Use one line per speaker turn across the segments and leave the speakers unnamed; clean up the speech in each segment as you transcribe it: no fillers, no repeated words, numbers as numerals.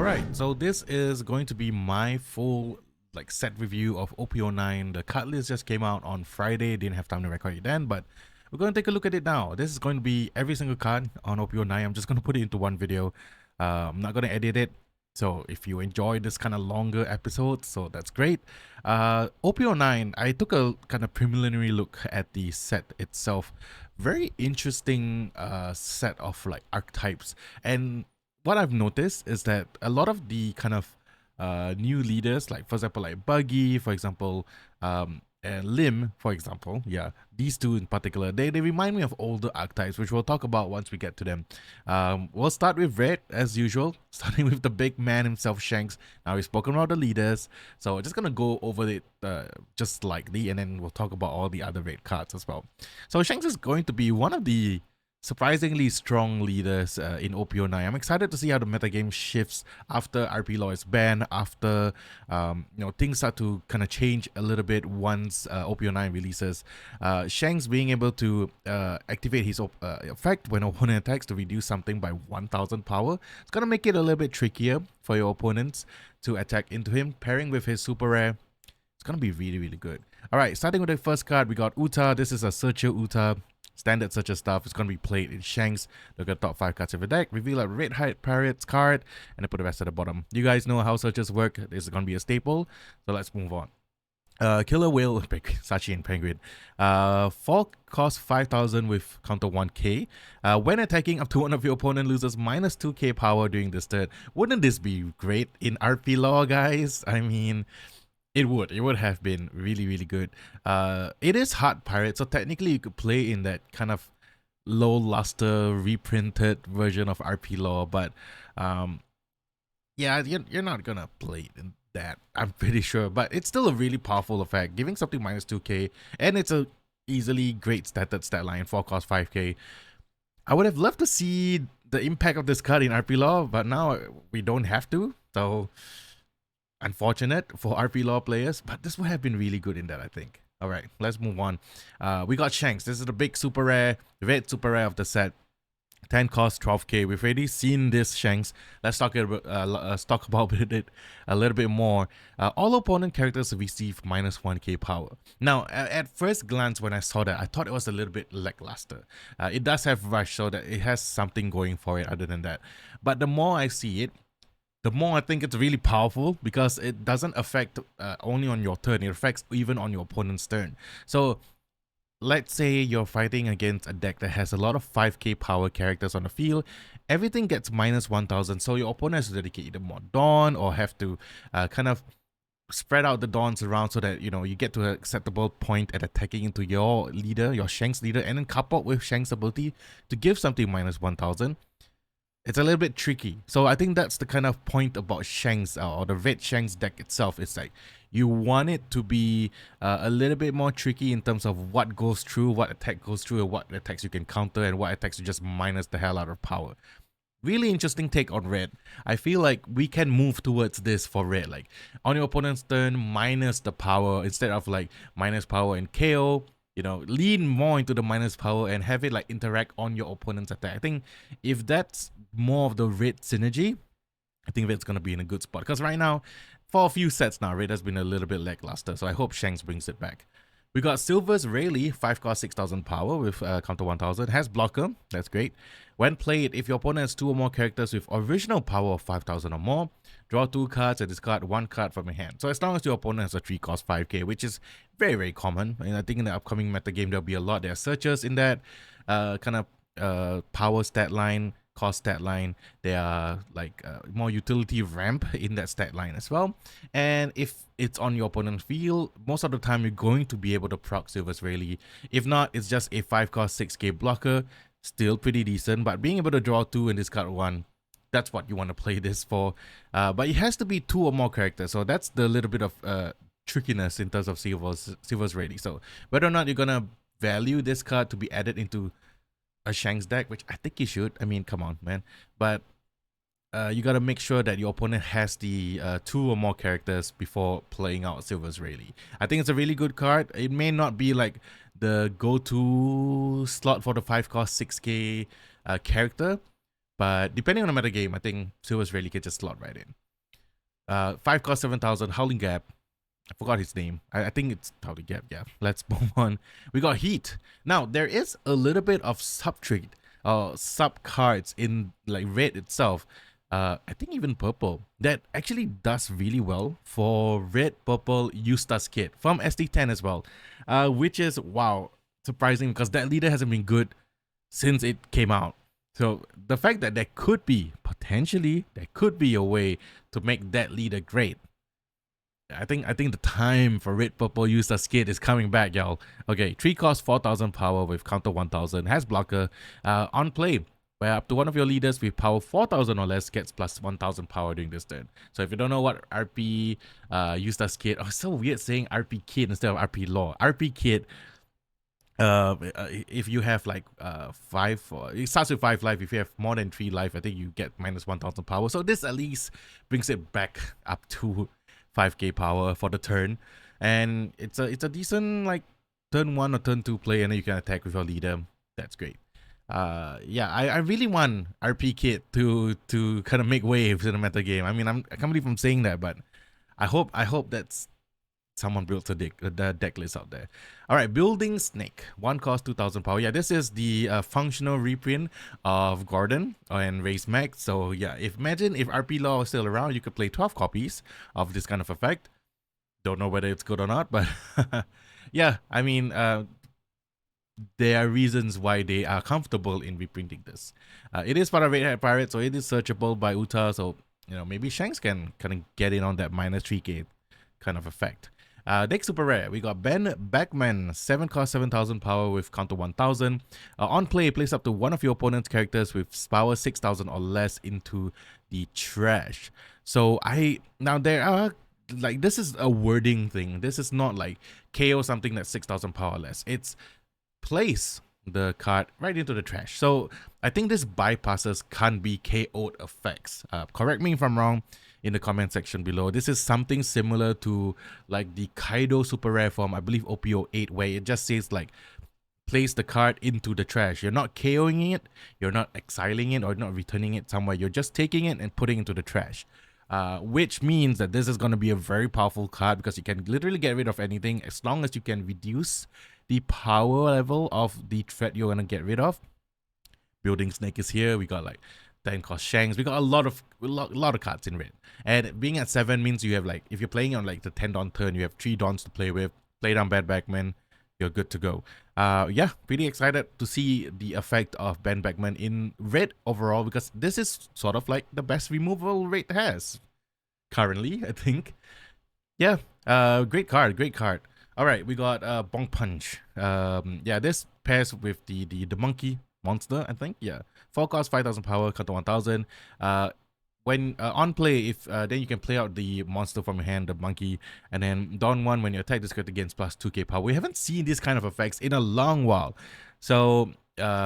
Alright, so this is going to be my full set review of OP-09. The card list just came out on Friday, didn't have time to record it then, but we're going to take a look at it now. This is going to be every single card on OP-09. I'm just going to put it into one video. I'm not going to edit it, so if you enjoy this kind of longer episode, so that's great. OP-09, I took a kind of preliminary look at the set itself. Very interesting set of archetypes, and what I've noticed is that a lot of the kind of new leaders, like for example, like Buggy, for example, and Lim, for example, yeah, these two in particular, they remind me of older archetypes, which we'll talk about once we get to them. We'll start with Red, as usual, starting with the big man himself, Shanks. Now, we've spoken about the leaders, so we're just going to go over it just slightly, and then we'll talk about all the other Red cards as well. So Shanks is going to be one of the surprisingly strong leaders in OP-09. I'm excited to see how the metagame shifts after RP Law is banned, after things start to kind of change a little bit once OP-09 releases. Shanks being able to activate his effect when opponent attacks to reduce something by 1000 power. It's going to make it a little bit trickier for your opponents to attack into him. Pairing with his super rare, it's going to be really, really good. Alright, starting with the first card, we got Uta. This is a Searcher Uta. Standard such as stuff is going to be played in Shanks. Look at the top 5 cards of your deck, reveal a Red Hide Pirates card, and then put the rest at the bottom. You guys know how searches work. This is going to be a staple, so let's move on. Killer Whale, Sachi and Penguin. 4 cost 5,000 with counter 1k. When attacking, up to one of your opponent loses minus 2k power during this turn. Wouldn't this be great in RP Law, guys? I mean, it would have been really, really good. It is hard pirate, so technically you could play in that kind of low luster reprinted version of RP Law, but yeah, you're not gonna play it in that, I'm pretty sure. But it's still a really powerful effect, giving something minus 2k, and it's a easily great stated stat line, 4 cost 5k. I would have loved to see the impact of this card in RP Law, but now we don't have to, so unfortunate for RP Law players, but this would have been really good in that, I think. All right, let's move on. We got Shanks. This is the big super rare, red super rare of the set. 10 cost 12k. We've already seen this Shanks. Let's talk about it a little bit more. All opponent characters receive minus 1k power. Now, at first glance, when I saw that, I thought it was a little bit lackluster. It does have Rush, so that it has something going for it other than that. But the more I see it, the more I think it's really powerful, because it doesn't affect only on your turn, it affects even on your opponent's turn. So let's say you're fighting against a deck that has a lot of 5k power characters on the field, everything gets minus 1000, so your opponent has to dedicate either more Dawn or have to kind of spread out the Dawns around so that, you know, you get to an acceptable point at attacking into your leader, your Shanks leader, and then coupled with Shanks' ability to give something minus 1000. It's a little bit tricky. So I think that's the kind of point about Shanks or the red Shanks deck itself. It's like you want it to be a little bit more tricky in terms of what goes through, what attack goes through, and what attacks you can counter, and what attacks you just minus the hell out of power. Really interesting take on red. I feel like we can move towards this for red. Like on your opponent's turn, minus the power instead of like minus power and KO. You know, lean more into the minus power and have it like interact on your opponent's attack. I think if that's more of the red synergy, I think red's gonna be in a good spot. Because right now, for a few sets now, red has been a little bit lackluster. So I hope Shanks brings it back. We got Silver's Rayleigh, 5 cost 6000 power with counter 1000. Has blocker, that's great. When played, if your opponent has 2 or more characters with original power of 5000 or more, draw 2 cards and discard 1 card from your hand. So as long as your opponent has a 3 cost 5k, which is very, very common. And I think in the upcoming metagame, there'll be a lot. There are searchers in that kind of power stat line, cost stat line. There are like more utility ramp in that stat line as well. And if it's on your opponent's field, most of the time you're going to be able to proc Silver's Rayleigh. If not, it's just a 5 cost 6k blocker. Still pretty decent, but being able to draw 2 and discard 1, that's what you want to play this for. But it has to be 2 or more characters, so that's the little bit of trickiness in terms of Silver's Rayleigh. So whether or not you're gonna value this card to be added into a Shanks deck, which I think you should. I mean, come on, man. But you gotta make sure that your opponent has the 2 or more characters before playing out Silver's Rayleigh. I think it's a really good card. It may not be like the go-to slot for the 5 cost 6k character, But depending on the metagame, I think Silver's really can just slot right in. 5 cost 7,000, Howling Gap. I forgot his name. I think it's Howling Gap, yeah. Let's move on. We got Heat. Now, there is a little bit of sub-trait, sub-cards in like red itself. I think even purple, that actually does really well for red, purple, Eustace kit from SD10 as well. Which is, wow, surprising because that leader hasn't been good since it came out. So the fact that there could be, potentially, there could be a way to make that leader great. I think the time for red purple Eustace kit is coming back, y'all. Okay, 3 cost 4,000 power with counter 1,000, has blocker. On play, where up to one of your leaders with power 4,000 or less gets plus 1,000 power during this turn. So if you don't know what RP Eustace kit, oh, it's so weird saying RP kit instead of RP law. RP kit, if you have like 5, it starts with 5 life. If you have more than 3 life, I think you get minus 1,000 power. So this at least brings it back up to 5k power for the turn, and it's a decent like turn 1 or turn 2 play, and then you can attack with your leader. That's great. Yeah, I really want RP kit to kind of make waves in the meta game. I mean, I can't believe I'm saying that, but I hope that's someone built the deck list out there. All right, Building Snake, 1 cost 2,000 power. Yeah, this is the functional reprint of Gordon and Race Max. So yeah, imagine if RP Law was still around, you could play 12 copies of this kind of effect. Don't know whether it's good or not, but yeah, I mean, there are reasons why they are comfortable in reprinting this. It is part of Red Hat Pirate, so it is searchable by Uta. So you know, maybe Shanks can kind of get in on that minus 3k kind of effect. Deck super rare. We got Ben Backman, 7 cost 7,000 power with counter 1,000. On play, place up to one of your opponent's characters with power 6,000 or less into the trash. So now there are like, this is a wording thing. This is not like KO something that's 6,000 power less. It's place the card right into the trash. So I think this bypasses can't be KO'd effects. Correct me if I'm wrong in the comment section below. This is something similar to like the Kaido super rare form, I believe OP-08, where it just says like place the card into the trash. You're not KOing it, you're not exiling it, or not returning it somewhere. You're just taking it and putting it into the trash. Which means that this is going to be a very powerful card because you can literally get rid of anything as long as you can reduce the power level of the threat you're going to get rid of. Building Snake is here. We got like 10 cost Shanks. We got a lot of cards in red. And being at 7 means you have like, if you're playing on like the 10 Dawn turn, you have 3 Dawns to play with. Play down Bad Backman, you're good to go. Yeah, pretty excited to see the effect of Ben Backman in red overall, because this is sort of like the best removal rate has currently, I think. Yeah, great card. All right, we got Bonk Punch. Yeah, this pairs with the monkey monster, I think. Yeah, 4 cost 5,000 power, cut to 1,000. When on play, if then you can play out the monster from your hand, the monkey, and then Dawn 1 when you attack this card against plus 2k power. We haven't seen these kind of effects in a long while, so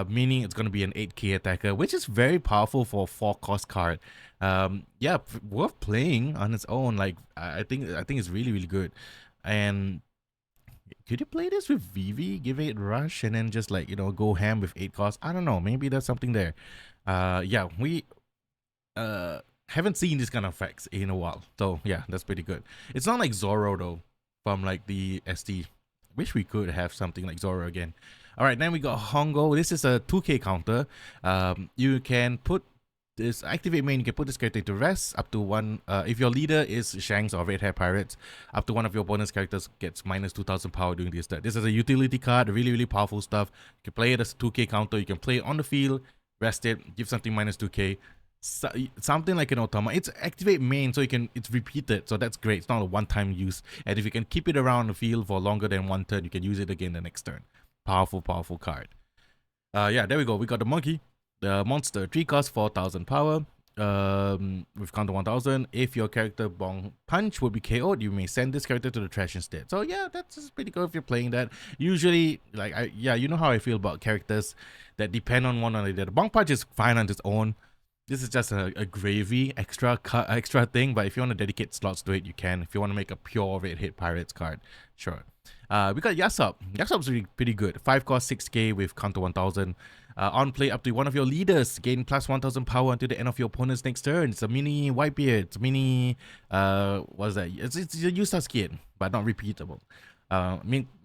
meaning it's going to be an 8k attacker, which is very powerful for a 4 cost card. Yeah, worth playing on its own. Like I think it's really good. And could you play this with Vivi, give it rush, and then just like, you know, go ham with 8 costs? I don't know, maybe there's something there. Yeah, we haven't seen this kind of effects in a while, so yeah, that's pretty good. It's not like Zoro though, from like the SD. Wish we could have something like Zoro again. All right, then we got Hongo. This is a 2k counter. You can put this activate main, you can put this character to rest up to 1. If your leader is Shanks or Red Hair Pirates, up to one of your opponent's characters gets minus 2,000 power during this turn. This is a utility card, really powerful stuff. You can play it as a 2k counter. You can play it on the field, rest it, give something minus 2k. So, something like an Otama. It's activate main, so it's repeated, so that's great. It's not a one-time use, and if you can keep it around the field for longer than 1 turn, you can use it again the next turn. Powerful card. Yeah, there we go. We got the monkey. The monster, 3 cost 4,000 power, with counter 1,000. If your character Bonk Punch would be KO'd, you may send this character to the trash instead. So yeah, that's pretty good if you're playing that. Usually, like, yeah, you know how I feel about characters that depend on one another. The Bonk Punch is fine on its own. This is just a gravy extra thing, but if you want to dedicate slots to it, you can. If you want to make a pure Red Hit Pirates card, sure. We got Yasop. Yasop's really pretty good. 5 cost 6k with counter 1,000. On play, up to one of your leaders gain plus 1000 power until the end of your opponent's next turn. It's a mini Whitebeard. It's a mini, what's that? It's a useless skin, but not repeatable.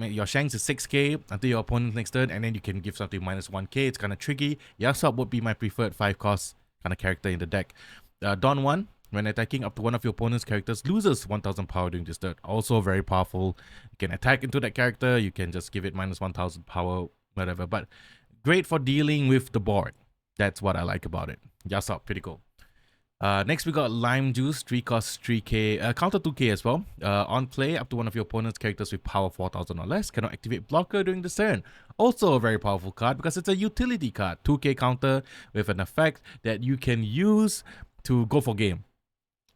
Your Shanks is 6k until your opponent's next turn, and then you can give something minus 1k. It's kind of tricky. Yasop would be my preferred 5 cost kind of character in the deck. Don 1, when attacking, up to one of your opponent's characters loses 1000 power during this turn. Also very powerful. You can attack into that character. You can just give it minus 1000 power, whatever. But great for dealing with the board. That's what I like about it. Yasop, pretty cool. Next, we got Lime Juice, 3 cost 3k, counter 2k as well. On play, up to one of your opponent's characters with power 4000 or less cannot activate blocker during this turn. Also a very powerful card because it's a utility card. 2k counter with an effect that you can use to go for game.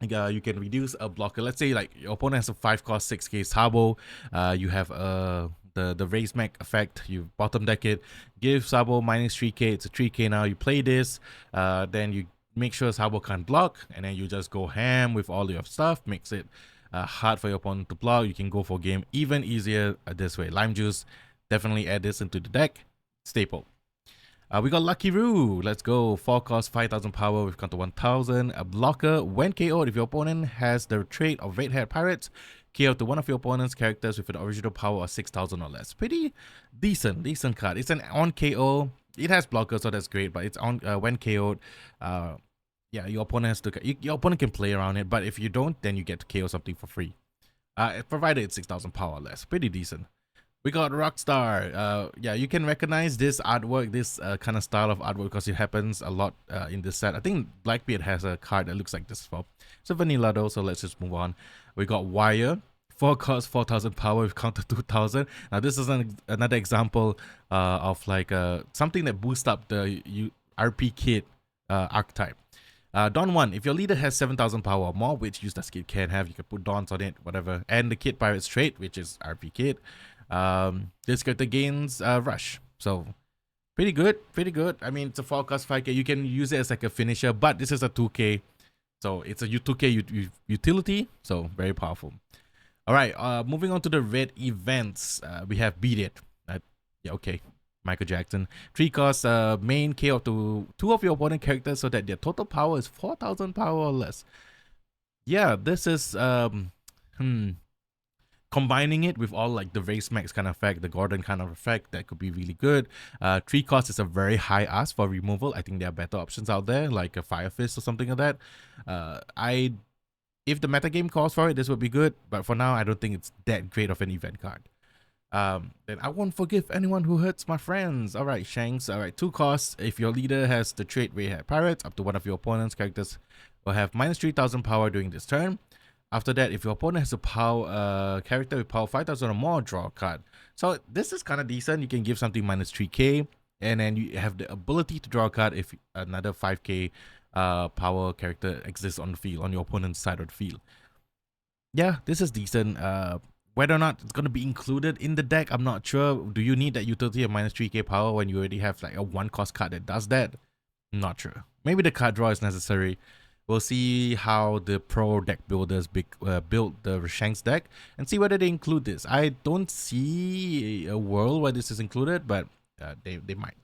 You can reduce a blocker. Let's say like your opponent has a 5 cost 6k Sabo. You have the raise mech effect. You bottom deck it. Give Sabo minus 3k. It's a 3k now. You play this. Then you make sure Sabo can't block, and then you just go ham with all your stuff. Makes it hard for your opponent to block. You can go for game even easier this way. Lime Juice, definitely add this into the deck. Staple. We got Lucky Roo. Let's go. 4 cost 5000 power with counter 1000. A blocker. When KO'd, if your opponent has the trait of Red Hat Pirates, KO to one of your opponent's characters with an original power of 6000 or less. Pretty decent card. It's an on KO. It has blocker, so that's great. But it's on when KO'd. Yeah, your opponent has to. Your opponent can play around it, but if you don't, then you get to KO something for free. Provided it's 6000 power or less. Pretty decent. We got Rockstar. Yeah, you can recognize this artwork, this kind of style of artwork, because it happens a lot in this set. I think Blackbeard has a card that looks like this as well. It's a vanilla though, so let's just move on. We got Wire. 4 cost 4000 power with counter 2000. Now this is another example of like something that boosts up the RP kit archetype. Dawn 1, if your leader has 7000 power or more, which useless kit can have, you can put Dawns on it, whatever. And the Kid Pirate's trait, which is RP Kit. This character gains Rush. So, pretty good. I mean, it's a 4 cost 5k. You can use it as like a finisher, but this is a 2k. So, it's a 2k utility. So, very powerful. Alright, moving on to the red events. We have Beat It. Yeah, okay. Michael Jackson. 3 cost main KO to 2 of your opponent characters so that their total power is 4000 power or less. Yeah, this is combining it with all like the race max kind of effect, the Gordon kind of effect, that could be really good. 3 cost is a very high ask for removal. I think there are better options out there, like a Fire Fist or something like that. If the metagame calls for it, this would be good, but for now I don't think it's that great of an event card. Then I won't forgive anyone who hurts my friends. Alright, Shanks. Alright, 2 costs. If your leader has the trait Red Hat Pirates, up to one of your opponent's characters will have minus 3000 power during this turn. After that, if your opponent has a power character with power 5000 or more, draw a card. So this is kind of decent. You can give something minus 3k, and then you have the ability to draw a card if another 5k power character exists on the field, on your opponent's side of the field. Yeah, this is decent. Whether or not it's going to be included in the deck, I'm not sure. Do you need that utility of minus 3k power when you already have like a 1 cost card that does that? Not sure. Maybe the card draw is necessary. We'll see how the pro deck builders build the Shanks deck and see whether they include this. I don't see a world where this is included, but they might.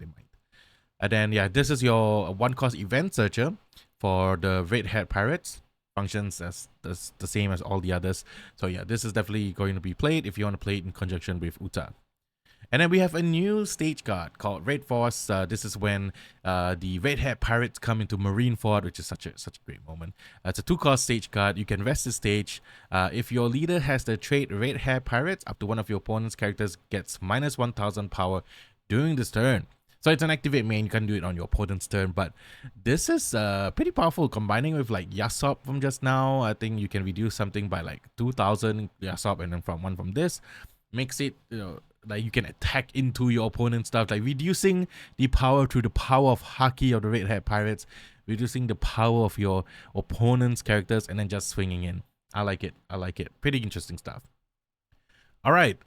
And then yeah, this is your 1 cost event searcher for the Red Hat Pirates. Functions as the same as all the others. So yeah, this is definitely going to be played if you want to play it in conjunction with Uta. And then we have a new stage card called Red Force. This is when the Red Hat Pirates come into Marineford, which is such a great moment. It's a 2 cost stage card. You can rest the stage. If your leader has the trait Red Hat Pirates, up to one of your opponent's characters gets minus 1000 power during this turn. So it's an activate main. You can do it on your opponent's turn, but this is pretty powerful. Combining with like Yasop from just now, I think you can reduce something by like 2000 Yasop, and then from this makes it, you know, like you can attack into your opponent's stuff, like reducing the power through the power of Haki of the Red Hat Pirates, reducing the power of your opponent's characters, and then just swinging in. I like it. Pretty interesting stuff. All right,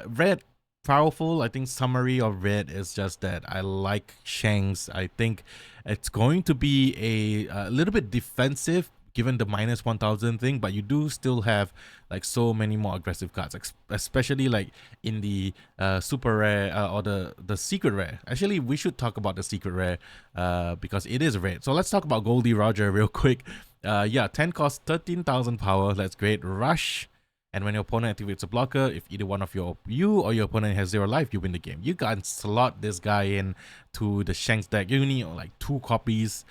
red. Powerful. I think summary of red is just that I like Shanks. I think it's going to be a little bit defensive given the minus 1000 thing, but you do still have like so many more aggressive cards, especially like in the super rare or the secret rare. Actually, we should talk about the secret rare because it is rare. So let's talk about Goldie Roger real quick. Yeah, 10 cost, 13,000 power. That's great. Rush. And when your opponent activates a blocker, if either one of you or your opponent has 0 life, you win the game. You can slot this guy in to the Shanks deck. You need like 2 copies.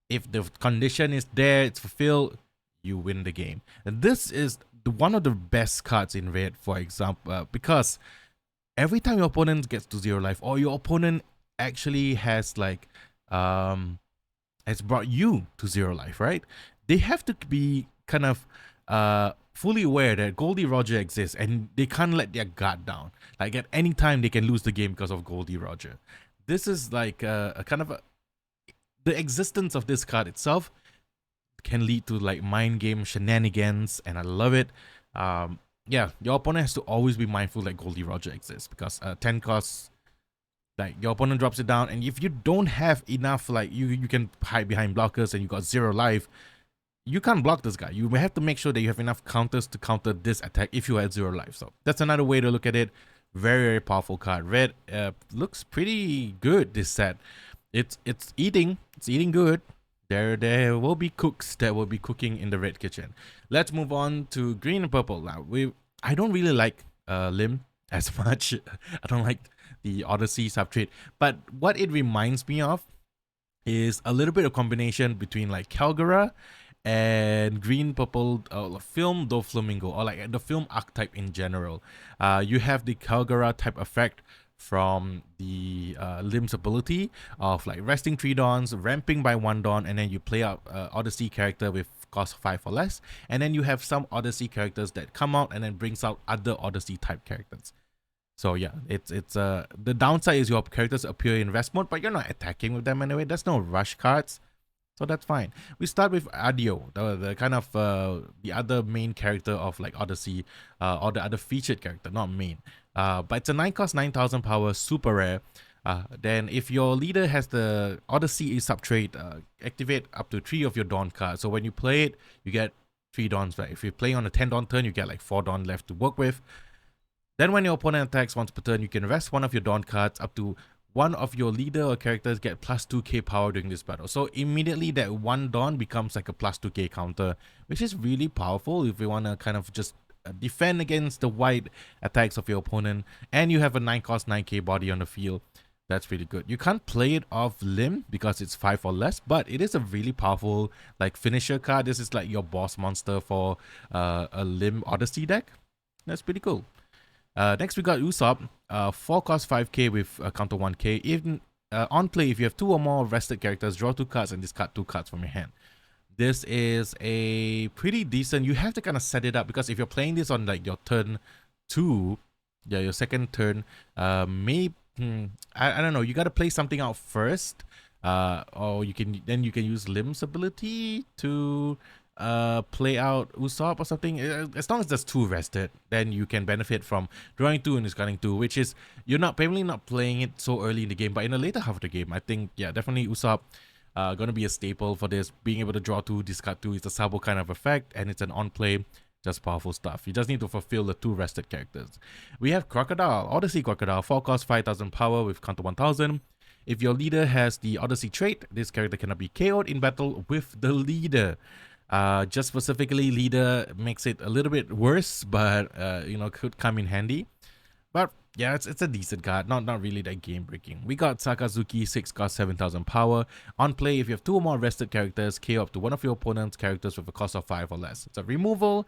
If the condition is there, it's fulfilled, you win the game. And this is one of the best cards in red, for example, because every time your opponent gets to 0 life, or your opponent actually has like has brought you to 0 life, right? They have to be kind of fully aware that Goldie Roger exists, and they can't let their guard down. Like at any time they can lose the game because of Goldie Roger. This is like a kind of the existence of this card itself can lead to like mind game shenanigans, and I love it. Yeah, your opponent has to always be mindful that Goldie Roger exists, because 10 costs, like your opponent drops it down, and if you don't have enough, like you can hide behind blockers and you got 0 life, you can't block this guy. You have to make sure that you have enough counters to counter this attack if you had 0 life. So that's another way to look at it. Very, very powerful card. Red looks pretty good this set. It's eating good. There will be cooks that will be cooking in the red kitchen. Let's move on to green and purple. Now I don't really like Lim as much. I don't like the Odyssey subtrade, but what it reminds me of is a little bit of combination between like Calgara and green purple film Doflamingo, or like the film archetype in general. You have the Calgara type effect from the Lim's ability of like resting 3 dawns, ramping by 1 dawn, and then you play out Odyssey character with cost 5 or less, and then you have some Odyssey characters that come out and then brings out other Odyssey type characters. So yeah, it's the downside is your characters appear in rest mode, but you're not attacking with them anyway. There's no rush cards, so that's fine. We start with Adio, the kind of the other main character of like Odyssey, or the other featured character, not main. But it's a 9 cost, 9,000 power, super rare. Then if your leader has the Odyssey subtrade, activate up to 3 of your Dawn cards. So when you play it, you get 3 Dawns back. If you play on a 10 Dawn turn, you get like 4 Dawn left to work with. Then when your opponent attacks once per turn, you can rest 1 of your Dawn cards. Up to 1 of your leader or characters get plus 2k power during this battle. So immediately that 1 Dawn becomes like a plus 2k counter, which is really powerful if you want to kind of just defend against the wide attacks of your opponent. And you have a 9 cost 9k body on the field. That's really good. You can't play it off Lim because it's 5 or less, but it is a really powerful like finisher card. This is like your boss monster for a Lim Odyssey deck. That's pretty cool. Next we got Usopp, 4 cost 5k with counter 1k. Even on play, if you have 2 or more rested characters, draw 2 cards and discard 2 cards from your hand. This is a pretty decent, you have to kind of set it up, because if you're playing this on like your turn 2, yeah, your second turn, maybe I don't know, you got to play something out first, or you can use Lim's ability to play out Usopp or something. As long as there's 2 rested, then you can benefit from drawing 2 and discarding 2, which is, you're probably not playing it so early in the game, but in the later half of the game, I think, yeah, definitely Usopp gonna be a staple for this. Being able to draw 2, discard 2 is a Sabo kind of effect, and it's an on play, just powerful stuff. You just need to fulfill the 2 rested characters. We have Crocodile, Odyssey Crocodile, 4 cost 5,000 power with counter 1,000. If your leader has the Odyssey trait, this character cannot be KO'd in battle with the leader. Just specifically, leader makes it a little bit worse, but you know, could come in handy. But yeah, it's a decent card, not really that game breaking. We got Sakazuki, 6 cost 7,000 power. On play, if you have 2 or more rested characters, KO up to 1 of your opponent's characters with a cost of 5 or less. It's a removal.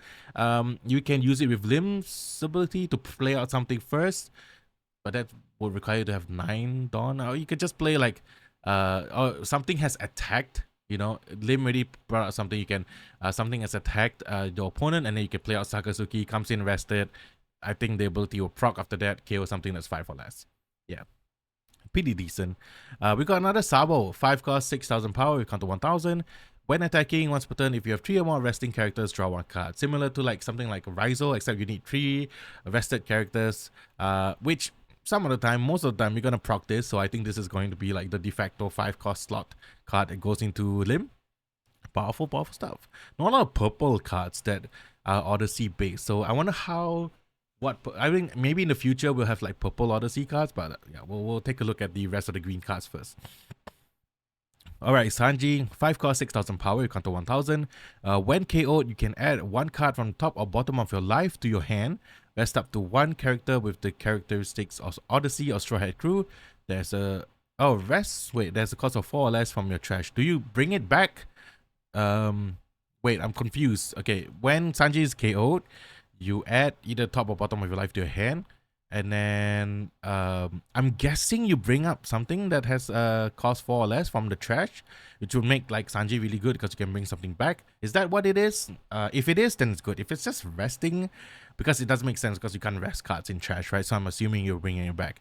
You can use it with Lim's ability to play out something first, but that would require you to have 9 Dawn. Or you could just play like or something has attacked. You know, Lim already brought out something. You can something has attacked your opponent, and then you can play out Sakazuki, comes in rested. I think the ability will proc after that, KO something that's 5 or less. Yeah, pretty decent. We got another Sabo, 5 cost 6,000 power with counter 1,000. When attacking once per turn, if you have 3 or more resting characters, draw 1 card. Similar to like something like Rizal, except you need 3 rested characters, which some of the time, most of the time, you're gonna proc this. So I think this is going to be like the de facto 5 cost slot card that goes into Lim. Powerful stuff. Not a lot of purple cards that are Odyssey based. So I wonder I think maybe in the future we'll have like purple Odyssey cards, but yeah, we'll take a look at the rest of the green cards first. Alright, Sanji, 5 cost, 6,000 power, you counter 1,000. When KO'd, you can add one card from the top or bottom of your life to your hand. Rest up to one character with the characteristics of Odyssey or Straw Hat Crew. There's a there's a cost of 4 or less from your trash. Do you bring it back? Wait, I'm confused. Okay, when Sanji is KO'd, you add either top or bottom of your life to your hand. And then I'm guessing you bring up something that has cost 4 or less from the trash, which will make like Sanji really good because you can bring something back. Is that what it is? If it is, then it's good. If it's just resting, because it doesn't make sense because you can't rest cards in trash, right? So I'm assuming you're bringing it back.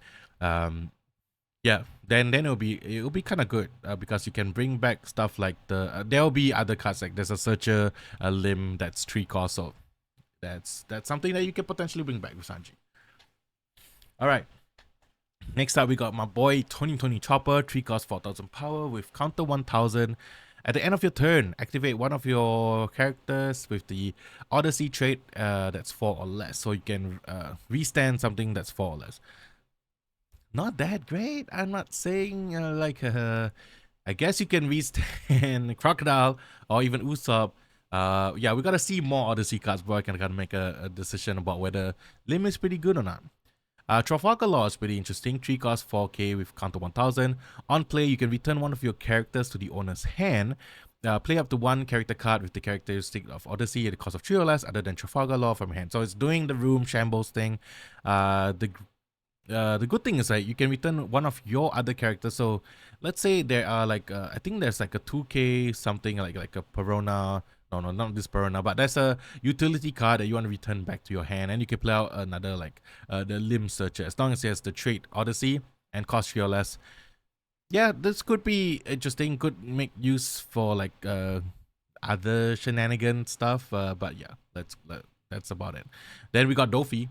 Yeah, then it'll be kind of good because you can bring back stuff like there'll be other cards like there's a Searcher, a Limb that's 3 cost, so that's something that you can potentially bring back with Sanji. Alright, next up we got my boy Tony Chopper, 3 cost 4,000 power with counter 1,000. At the end of your turn, activate one of your characters with the Odyssey trait that's 4 or less. So you can restand something that's 4 or less. Not that great. I'm not saying I guess you can restand Crocodile or even Usopp. Yeah, we gotta see more Odyssey cards before I can kind of make a decision about whether Limb is pretty good or not. Trafalgar Law is pretty interesting. 3 cost 4k with counter 1000. On play, you can return one of your characters to the owner's hand. Play up to one character card with the characteristic of Odyssey at the cost of 3 or less other than Trafalgar Law from your hand. So it's doing the Room Shambles thing. The good thing is that you can return one of your other characters. So let's say there are like I think there's like a 2k something like a Perona. No, not this Perona, but there's a utility card that you want to return back to your hand, and you can play out another like the Limb Searcher as long as it has the trait Odyssey and cost 3 or less. Yeah, this could be interesting. Could make use for like other shenanigan stuff. But yeah, that's about it. Then we got Dofi.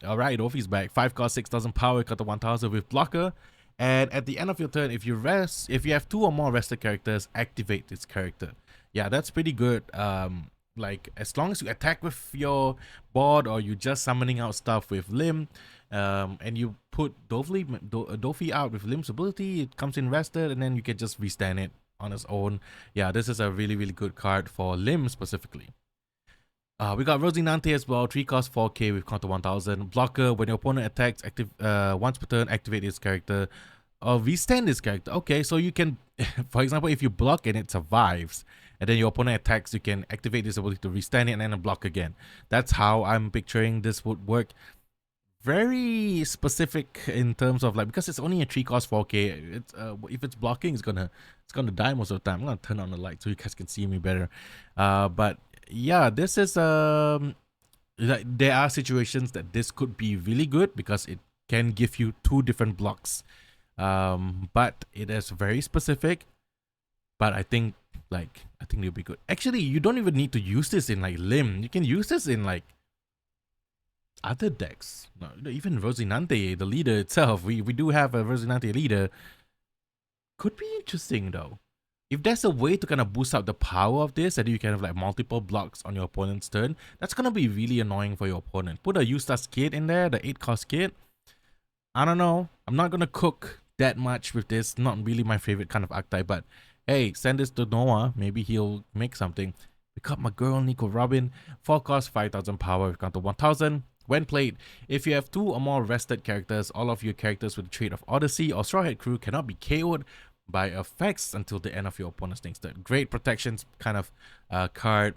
All right, Dofi's back. 5 cost, 6,000 power, cut to 1,000 with blocker. And at the end of your turn, if you have 2 or more rested characters, activate this character. Yeah, that's pretty good. Like as long as you attack with your board or you just summoning out stuff with Limb, and you put Dofi out with Limb's ability, it comes in rested, and then you can just restand it on its own. Yeah, this is a really good card for Limb specifically. We got Rosinante as well. 3 cost 4k with counter 1000. Blocker, when your opponent attacks once per turn, activate this character or restand this character. Okay, so you can, for example, if you block and it survives, and then your opponent attacks, you can activate this ability to restand it and then block again. That's how I'm picturing this would work. Very specific in terms of like, because it's only a 3 cost 4k. It's if it's blocking, it's gonna die most of the time. I'm gonna turn on the light so you guys can see me better. But yeah, this is there are situations that this could be really good because it can give you 2 different blocks. But it is very specific. But I think it'll be good. Actually, you don't even need to use this in like Limb. You can use this in like other decks. No, even Rosinante, the leader itself. We do have a Rosinante leader. Could be interesting though. If there's a way to kind of boost up the power of this, and you can have like multiple blocks on your opponent's turn, that's gonna be really annoying for your opponent. Put a Eustace kit in there, the 8 cost kit. I don't know. I'm not gonna cook that much with this. Not really my favorite kind of archetype, but hey, send this to Noah. Maybe he'll make something. We got my girl Nico Robin. 4 cost 5,000 power with counter 1,000. When played, if you have 2 or more rested characters, all of your characters with the trait of Odyssey or Straw Hat Crew cannot be KO'd by effects until the end of your opponent's next turn. Great protections kind of card.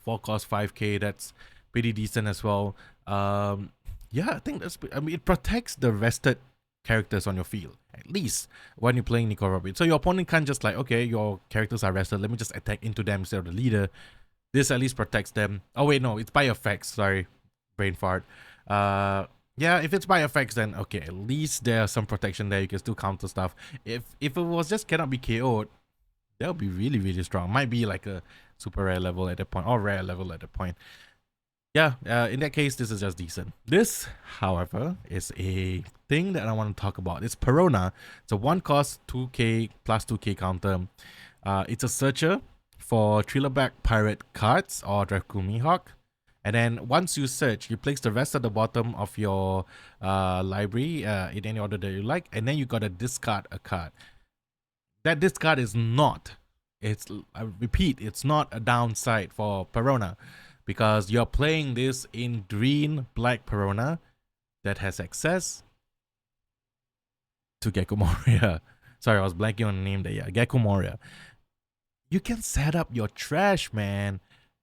4 cost 5k. That's pretty decent as well. Yeah, I think it protects the rested characters on your field, at least when you're playing Nico Robin. So your opponent can't just like, okay, your characters are rested, let me just attack into them instead of the leader. This at least protects them. Oh wait, no, it's by effects. Sorry, brain fart. Yeah, if it's by effects, then okay, at least there's some protection there. You can still counter stuff. If it was just cannot be KO'd, that would be really strong. Might be like a super rare level at that point, or rare level at that point. Yeah, in that case, this is just decent. This, however, is a thing that I want to talk about. It's Perona. It's a 1 cost 2k plus 2k counter. It's a Searcher, for Trillerback Pirate cards or Dracul Mihawk. And then once you search, you place the rest at the bottom of your library in any order that you like, and then you gotta discard a card. That discard is not, I repeat, it's not a downside for Perona, because you're playing this in green black Perona that has access to Gecko Moria. Sorry, I was blanking on the name there. Yeah, Gecko Moria. You can set up your trash, man,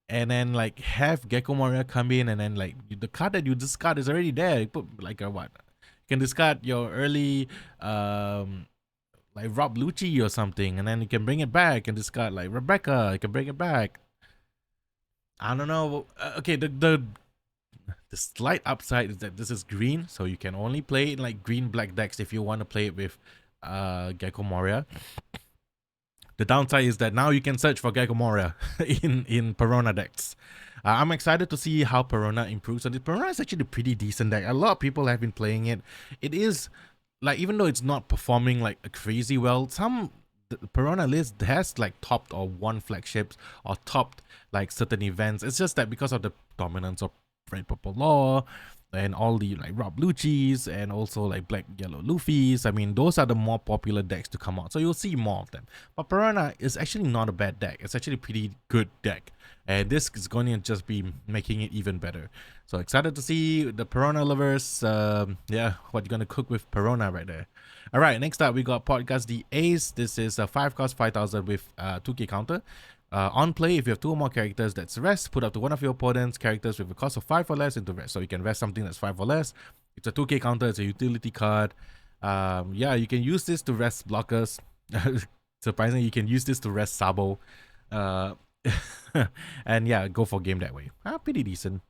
and then like have Gecko Moria come in, and then like the card that you discard is already there. You put like a what? You can discard your early like Rob Lucci or something, and then you can bring it back and discard like Rebecca. You can bring it back. I don't know. Okay, the slight upside is that this is green, so you can only play it in like green black decks if you want to play it with Gecko Moria. The downside is that now you can search for Gecko Moria in Perona decks. I'm excited to see how Perona improves. And Perona is actually a pretty decent deck. A lot of people have been playing it. It is like, even though it's not performing like crazy well, the Perona list has like topped or won flagships or topped like certain events. It's just that because of the dominance of Red Purple Law and all the like Rob Lucci's and also like Black Yellow Luffy's, I mean, those are the more popular decks to come out, so you'll see more of them. But Perona is actually not a bad deck. It's actually a pretty good deck, and this is going to just be making it even better. So excited to see the Perona lovers, yeah, what you're gonna cook with Perona right there. All right, next up we got Podcast the Ace. This is a 5 cost 5,000 with 2k counter. On play, if you have 2 or more characters that's rest, put up to one of your opponent's characters with a cost of 5 or less into rest. So you can rest something that's 5 or less. It's a 2k counter, it's a utility card. Yeah, you can use this to rest blockers. Surprisingly, you can use this to rest Sabo. And yeah, go for game that way. Pretty decent.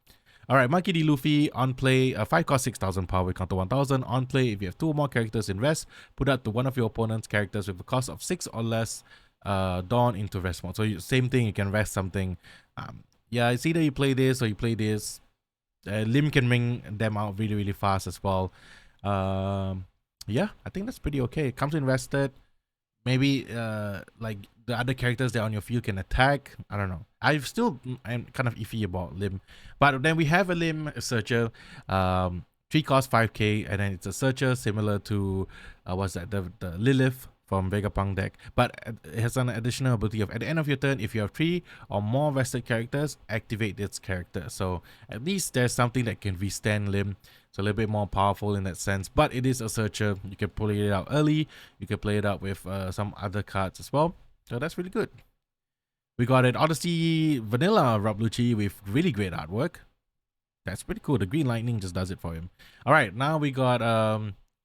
Alright, Monkey D. Luffy, on play, 5 cost 6,000 power with counter 1,000. On play, if you have 2 or more characters in rest, put up to one of your opponent's characters with a cost of 6 or less Dawn into rest mode. So same thing, you can rest something. Yeah, it's either you play this or you play this. Lim can bring them out really, really fast as well. Yeah, I think that's pretty okay. It comes in rested. Maybe like the other characters that are on your field can attack. I don't know. I'm kind of iffy about Lim. But then we have a Lim Searcher. 3 cost 5k, and then it's a Searcher similar to what's that? The Lilith from Vegapunk deck, but it has an additional ability of at the end of your turn, if you have 3 or more rested characters, activate this character. So at least there's something that can withstand Lim. It's a little bit more powerful in that sense, but it is a Searcher. You can play it out early. You can play it out with some other cards as well. So that's really good. We got an Odyssey Vanilla Rob Lucci with really great artwork. That's pretty cool. The Green Lightning just does it for him. All right, now we got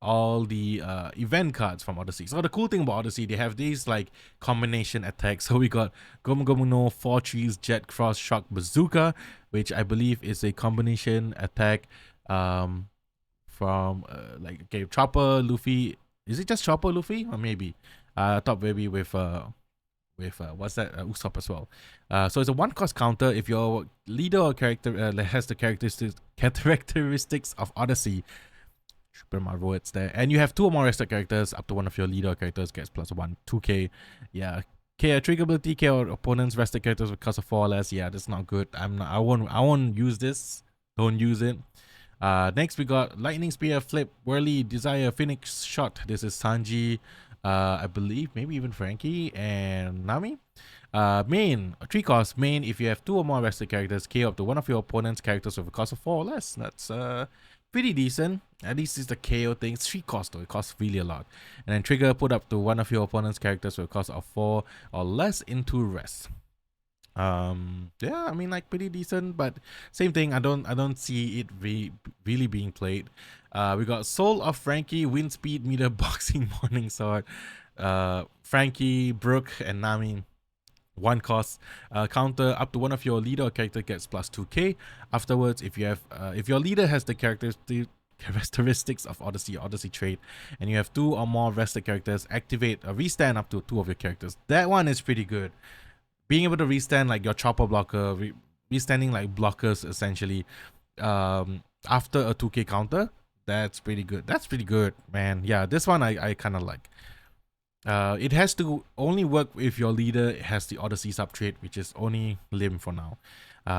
all the event cards from Odyssey. So the cool thing about Odyssey, they have these like combination attacks. So we got Gomu Gomu no 4 Trees Jet Cross Shock Bazooka, which I believe is a combination attack from like, okay, Chopper Luffy. Is it just Chopper Luffy, or maybe I thought maybe with what's that, Usopp as well. So it's a 1 cost counter if your leader or character has the characteristics of Odyssey. My words there, and you have 2 or more rested characters, up to one of your leader characters gets +1 2k. Yeah, trigger ability, K or opponents rested characters with cost of 4 or less. Yeah, that's not good. I won't use this. Don't use it. Next we got Lightning Spear, Flip, Whirly, Desire, Phoenix Shot. This is Sanji, I believe maybe even Frankie and Nami. Main, 3 cost main, if you have 2 or more rested characters, K up to one of your opponent's characters with a cost of 4 or less. That's pretty decent. At least it's the KO thing. It's 3 cost though. It costs really a lot. And then trigger, put up to one of your opponent's characters with a cost of 4 or less into rest. Yeah, I mean, like, pretty decent, but same thing. I don't see it really being played. We got Soul of Frankie, Wind Speed Meter, Boxing Morning Sword, Frankie, Brooke, and Nami. 1 cost counter, up to one of your leader or character gets +2k. Afterwards, if you have if your leader has the characteristics of Odyssey trait, and you have 2 or more rested characters, activate a restand up to 2 of your characters. That one is pretty good. Being able to restand like your chopper blocker, restanding like blockers essentially after a 2k counter, that's pretty good. That's pretty good, man. Yeah, this one I kind of like. It has to only work if your leader has the Odyssey sub-trait, which is only Lim for now.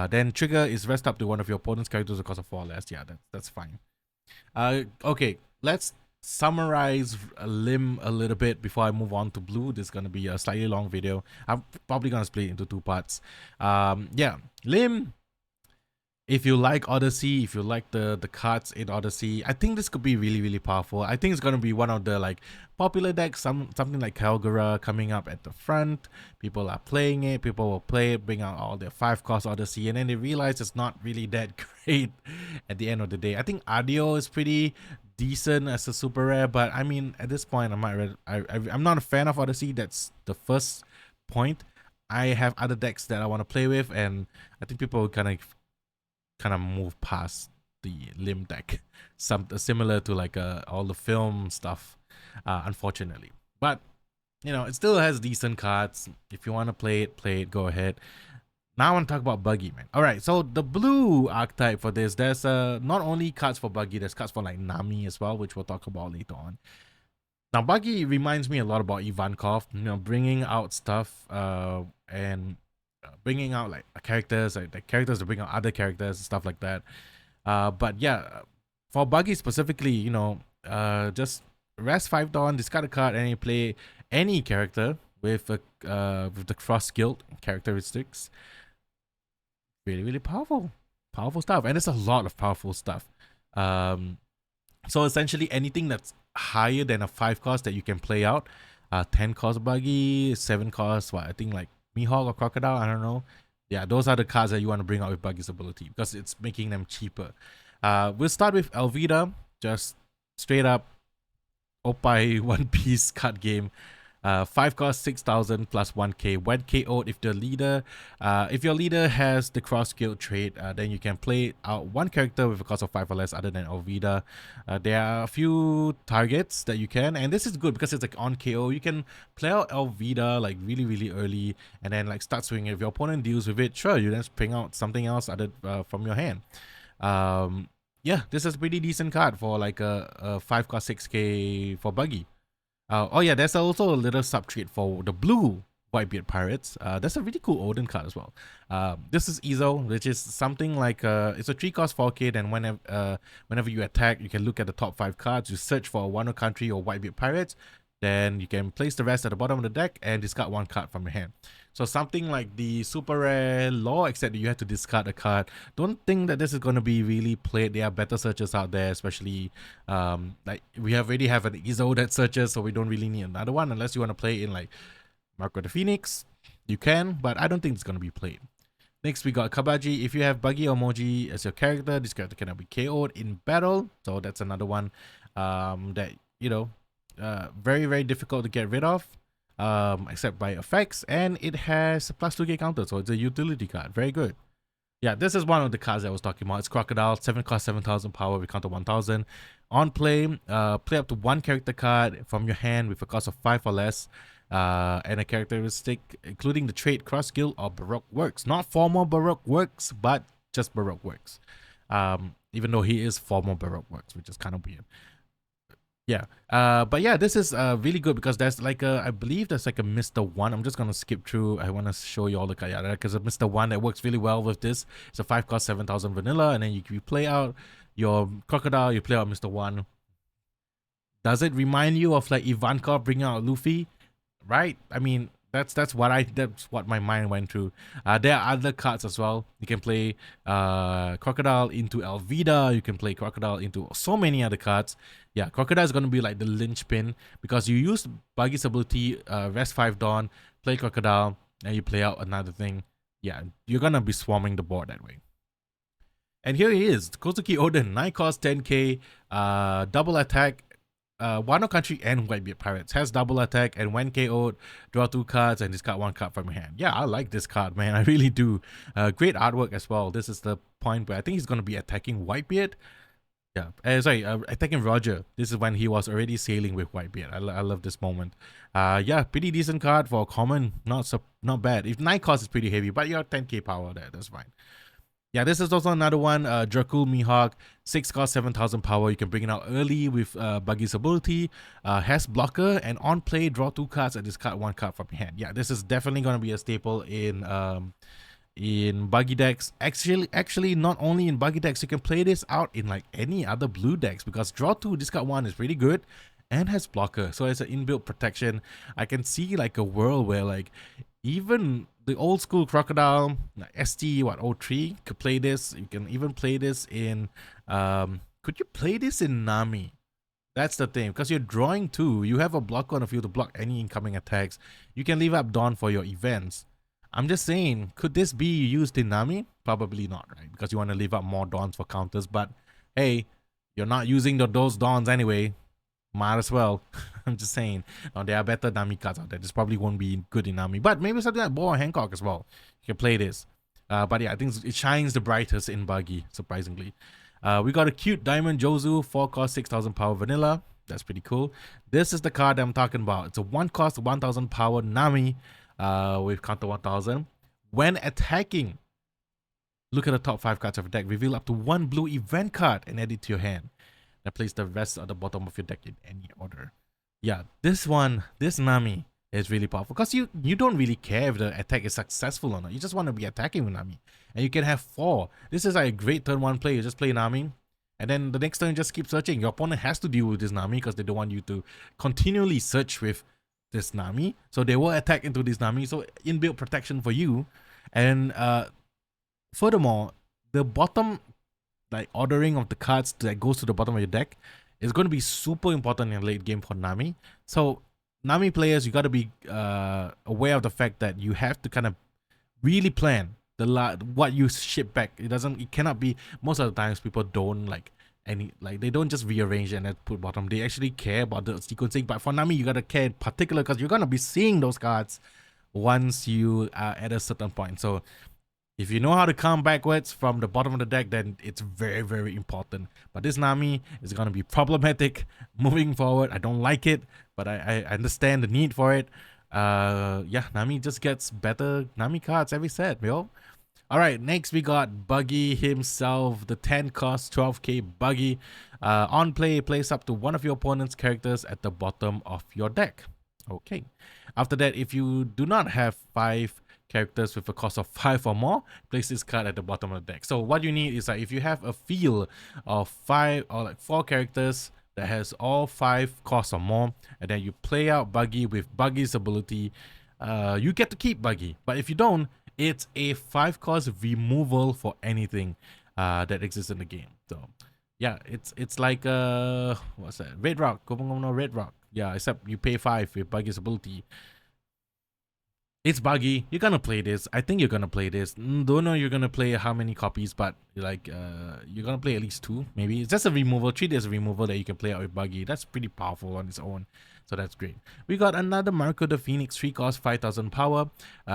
Then trigger is rest up to one of your opponent's characters because of 4 less. Yeah, that's fine. Okay, let's summarize Lim a little bit before I move on to blue. This is going to be a slightly long video. I'm probably going to split it into 2 parts. Yeah, Lim, if you like Odyssey, if you like the cards in Odyssey, I think this could be really, really powerful. I think it's going to be one of the like popular decks, something like Calgara coming up at the front. People are playing it, people will play it, bring out all their 5-cost Odyssey, and then they realize it's not really that great at the end of the day. I think Adio is pretty decent as a super rare, but I mean, at this point, I'm not a fan of Odyssey. That's the first point. I have other decks that I want to play with, and I think people kind of move past the Lim deck, similar to like all the film stuff, unfortunately. But you know, it still has decent cards. If you want to play it, go ahead. Now I want to talk about Buggy, man. All right, so the blue archetype for this, there's not only cards for Buggy, there's cards for like Nami as well, which we'll talk about later on. Now Buggy reminds me a lot about Ivankov, you know, bringing out stuff and bringing out like characters, like characters to bring out other characters and stuff like that. But yeah, for Buggy specifically, you know, just rest 5 Dawn, discard a card, and you play any character with the cross guild characteristics. Really, really powerful stuff, and it's a lot of powerful stuff. So essentially anything that's higher than a 5 cost that you can play out, 10 cost Buggy, 7 cost, what I think like Mihawk or Crocodile, I don't know. Yeah, those are the cards that you want to bring out with Buggy's ability because it's making them cheaper. We'll start with Elvira, just straight up Opie One Piece card game. 5 cost 6,000 plus 1k. When KO'd, if your leader has the cross guild trait, then you can play out one character with a cost of 5 or less other than Elvira. There are a few targets that you can, and this is good because it's like on KO. You can play out Elvira like really, really early and then like start swinging. If your opponent deals with it, sure, you then bring out something else other from your hand. Yeah, this is a pretty decent card for like a 5 cost 6k for Buggy. Oh yeah, there's also a little sub-trait for the blue Whitebeard Pirates. That's a really cool Odin card as well. This is Ezo, which is something like it's a 3 cost 4k. Then whenever you attack, you can look at the top 5 cards. You search for one country or Whitebeard Pirates. Then you can place the rest at the bottom of the deck and discard 1 card from your hand. So something like the super rare Law, except that you have to discard a card. Don't think that this is going to be really played. There are better searches out there, especially like we already have an Ezo that searches, so we don't really need another one unless you want to play in like Marco the Phoenix. You can, but I don't think it's going to be played. Next, we got Kabaji. If you have Buggy or Moji as your character, this character cannot be KO'd in battle. So that's another one that, you know, very, very difficult to get rid of, except by effects, and it has a plus 2k counter, so it's a utility card. Very good. Yeah, this is one of the cards that I was talking about. It's Crocodile, 7 cost 7,000 power with counter 1,000. On play, play up to 1 character card from your hand with a cost of 5 or less, and a characteristic including the trait Cross Guild or Baroque Works. Not formal Baroque Works, but just Baroque Works. Even though he is formal Baroque Works, which is kind of weird. Yeah, but yeah, this is really good because there's like I believe there's like a Mr. 1. I'm just gonna skip through. I want to show you all the cards because a Mr. 1 that works really well with this. It's a 5 cost 7,000 vanilla, and then you play out your Crocodile, you play out Mr. 1. Does it remind you of like Ivankov bringing out Luffy? Right? I mean, that's what my mind went through. There are other cards as well. You can play Crocodile into Elvira. You can play Crocodile into so many other cards. Yeah, Crocodile is going to be like the linchpin because you use Buggy's ability, rest 5 Dawn, play Crocodile, and you play out another thing. Yeah, you're going to be swarming the board that way. And here he is, Kozuki Odin, 9 cost 10k, double attack, Wano Country and Whitebeard Pirates. Has double attack, and when KO'd, draw 2 cards and discard 1 card from your hand. Yeah, I like this card, man. I really do. Great artwork as well. This is the point where I think he's going to be attacking Whitebeard. Yeah, attacking Roger. This is when he was already sailing with Whitebeard. I love this moment. Yeah, pretty decent card for a common. Not bad. If 9 cost is pretty heavy, but you're 10k power there. That's fine. Yeah, this is also another one. Dracul Mihawk, 6 cost, 7,000 power. You can bring it out early with Buggy's ability. Has blocker, and on play, draw 2 cards and discard 1 card from your hand. Yeah, this is definitely going to be a staple in buggy decks. Actually, not only in buggy decks, you can play this out in like any other blue decks, because draw 2, discard 1 is pretty good and has blocker. So as an inbuilt protection, I can see like a world where like even the old school Crocodile, ST03 could play this. You can even play this in could you play this in Nami? That's the thing, because you're drawing 2, you have a blocker on the field to block any incoming attacks. You can leave up Dawn for your events. I'm just saying, could this be used in Nami? Probably not, right? Because you want to leave up more Dawns for counters, but hey, you're not using those Dawns anyway. Might as well. I'm just saying. There are better Nami cards out there. This probably won't be good in Nami, but maybe something like Bo or Hancock as well. You can play this. But yeah, I think it shines the brightest in Buggy, surprisingly. We got a cute Diamond Jozu, 4 cost, 6,000 power vanilla. That's pretty cool. This is the card I'm talking about. It's a 1 cost, 1,000 power Nami with counter 1,000. When attacking, look at the top 5 cards of your deck. Reveal up to 1 blue event card and add it to your hand. And place the rest at the bottom of your deck in any order. Yeah, this Nami is really powerful, because you don't really care if the attack is successful or not. You just want to be attacking with Nami. And you can have 4. This is like a great turn 1 play. You just play Nami, and then the next turn you just keep searching. Your opponent has to deal with this Nami because they don't want you to continually search with this Nami. So they will attack into this Nami. So inbuilt protection for you. And furthermore, the bottom like ordering of the cards that goes to the bottom of your deck is going to be super important in late game for Nami. So Nami players, you got to be aware of the fact that you have to kind of really plan what you ship back. It cannot be, most of the times people don't they don't just rearrange and then put bottom. They actually care about the sequencing. But for Nami, you got to care in particular, because you're going to be seeing those cards once you are at a certain point. So if you know how to come backwards from the bottom of the deck, then it's very, very important. But this Nami is going to be problematic moving forward. I don't like it, but I understand the need for it. Yeah, Nami just gets better Nami cards every set, yo. All right, next we got Buggy himself, the 10 cost 12k Buggy. On play, place up to one of your opponent's characters at the bottom of your deck. Okay. After that, if you do not have 5 characters with a cost of 5 or more, place this card at the bottom of the deck. So what you need is if you have a field of 5 or like 4 characters that has all 5 costs or more, and then you play out Buggy with Buggy's ability, you get to keep Buggy. But if you don't, it's a 5 cost removal for anything that exists in the game. So yeah, it's like what's that? Red Rock, Red Rock. Yeah, except you pay 5 with Buggy's ability. It's Buggy. You're gonna play this. I think you're gonna play this. Don't know you're gonna play how many copies, but like you're gonna play at least 2, maybe. It's just a removal. Treat it as a removal that you can play out with Buggy. That's pretty powerful on its own. So that's great. We got another Marco the Phoenix, 3 cost, 5,000 power.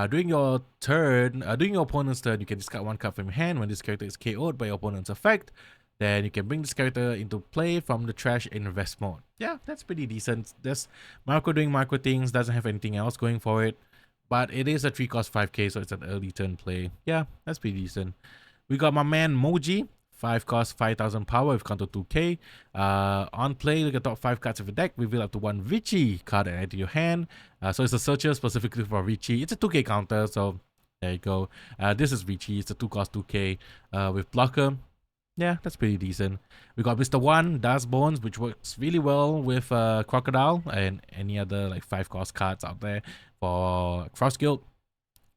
During your turn, during your opponent's turn, you can discard 1 card from your hand. When this character is KO'd by your opponent's effect, then you can bring this character into play from the trash in invest mode. Yeah, that's pretty decent. This Marco doing Marco things, doesn't have anything else going for it. But it is a 3 cost 5k, so it's an early turn play. Yeah, that's pretty decent. We got my man Moji, 5 cost 5,000 power with counter 2k. On play, look at top 5 cards of your deck. Reveal up to 1 Richie card and add to your hand. So it's a searcher specifically for Richie. It's a 2k counter, so there you go. This is Richie. It's a 2 cost 2k with blocker. Yeah, that's pretty decent. We got Mr. One, Das Bones, which works really well with Crocodile and any other like 5 cost cards out there for Cross Guild.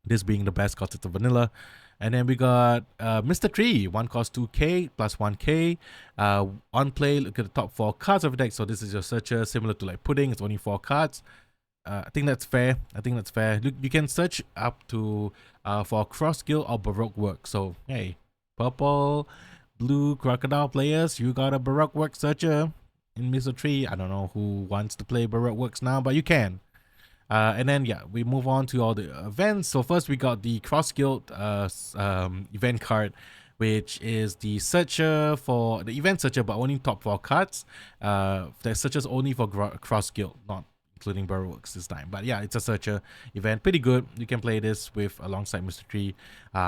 This being the best because it's a vanilla. And then we got Mr. Tree, 1 cost 2k plus 1k. On play, look at the top 4 cards of the deck. So this is your searcher, similar to like Pudding. It's only 4 cards. I think that's fair. Look, you can search up to for Cross Guild or Baroque work. So hey, purple, blue Crocodile players, you got a Baroque work searcher in Mr. Tree. I don't know who wants to play Baroque works now, but you can. And then yeah, we move on to all the events. So first we got the Cross Guild event card, which is the searcher for the event searcher, but only top 4 cards. That searches only for Cross Guild, not including Burrowworks this time. But yeah, it's a searcher event, pretty good. You can play this with alongside Mr. Tree.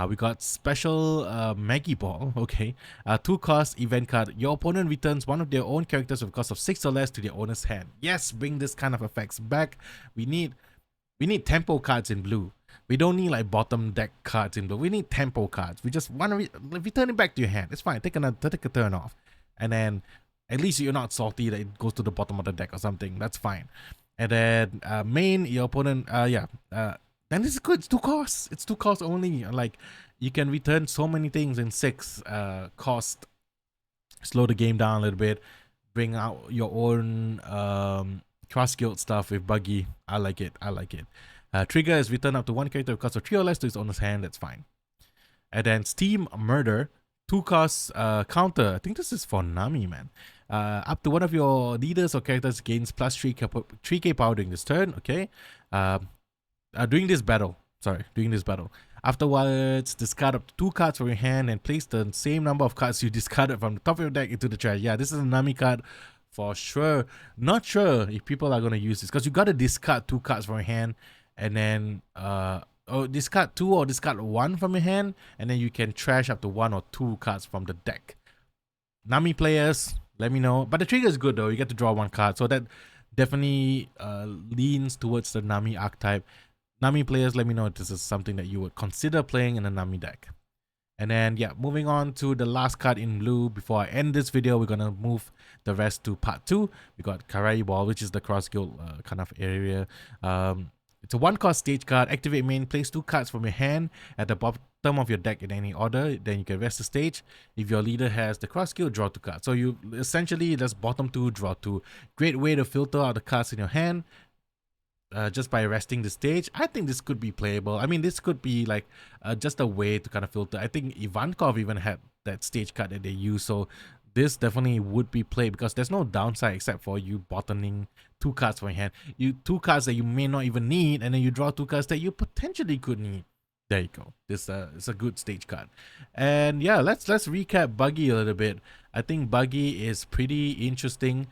We got special Maggie Ball. Okay, 2 cost event card. Your opponent returns one of their own characters with a cost of 6 or less to their owner's hand. Yes, bring this kind of effects back. We need tempo cards in blue. We don't need like bottom deck cards in blue. We need tempo cards. We just want to return it back to your hand. It's fine. Take a turn off, and then at least you're not salty that it goes to the bottom of the deck or something. That's fine. And then main, your opponent, then this is good. It's 2 costs. It's 2 costs only. Like, you can return so many things in 6 cost. Slow the game down a little bit. Bring out your own cross guild stuff with Buggy. I like it. Trigger is return up to 1 character with cost of 3 or less to his owner's hand. That's fine. And then Steam Murder, 2 costs counter. I think this is for Nami, man. Up to one of your leaders or characters gains plus 3k power during this turn. Okay. During this battle. Afterwards, discard up to 2 cards from your hand and place the same number of cards you discarded from the top of your deck into the trash. Yeah, this is a Nami card for sure. Not sure if people are going to use this because you got to discard 2 cards from your hand and then discard 2 or discard 1 from your hand, and then you can trash up to 1 or 2 cards from the deck. Nami players, let me know. But the trigger is good though. You get to draw 1 card, so that definitely leans towards the Nami archetype. Nami players, let me know if this is something that you would consider playing in a Nami deck. And then yeah, moving on to the last card in blue. Before I end this video, we're gonna move the rest to part 2. We got Karai Ball, which is the cross guild kind of area. It's a 1 cost stage card. Activate main, place 2 cards from your hand at the bottom of your deck in any order. Then you can rest the stage. If your leader has the cross guild, draw 2 cards. So you essentially just bottom 2, draw 2. Great way to filter out the cards in your hand. Just by resting the stage. I think this could be playable. I mean, this could be like just a way to kind of filter. I think Ivankov even had that stage card that they use, so this definitely would be played because there's no downside except for you bottoming 2 cards from your hand. 2 cards that you may not even need, and then you draw 2 cards that you potentially could need. There you go. This is a good stage card. And yeah, let's recap Buggy a little bit. I think Buggy is pretty interesting.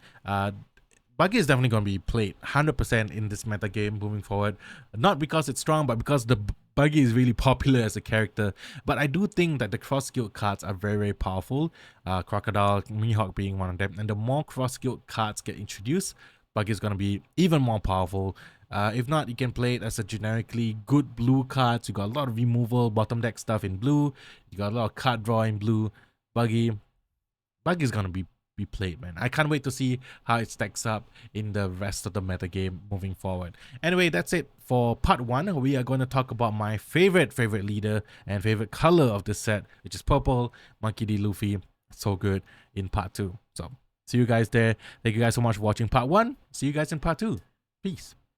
Buggy is definitely going to be played 100% in this meta game moving forward. Not because it's strong, but because the Buggy is really popular as a character. But I do think that the cross guild cards are very, very powerful. Crocodile, Mihawk being one of them. And the more cross guild cards get introduced, Buggy is going to be even more powerful. If not, you can play it as a generically good blue cards. You got a lot of removal, bottom deck stuff in blue. You got a lot of card draw in blue. Buggy is going to be played, man. I can't wait to see how it stacks up in the rest of the meta game moving forward. Anyway, that's it for part 1. We are going to talk about my favorite leader and favorite color of this set, which is purple. Monkey D. Luffy, so good, in part 2. So see you guys there. Thank you guys so much for watching part 1. See you guys in part 2. Peace.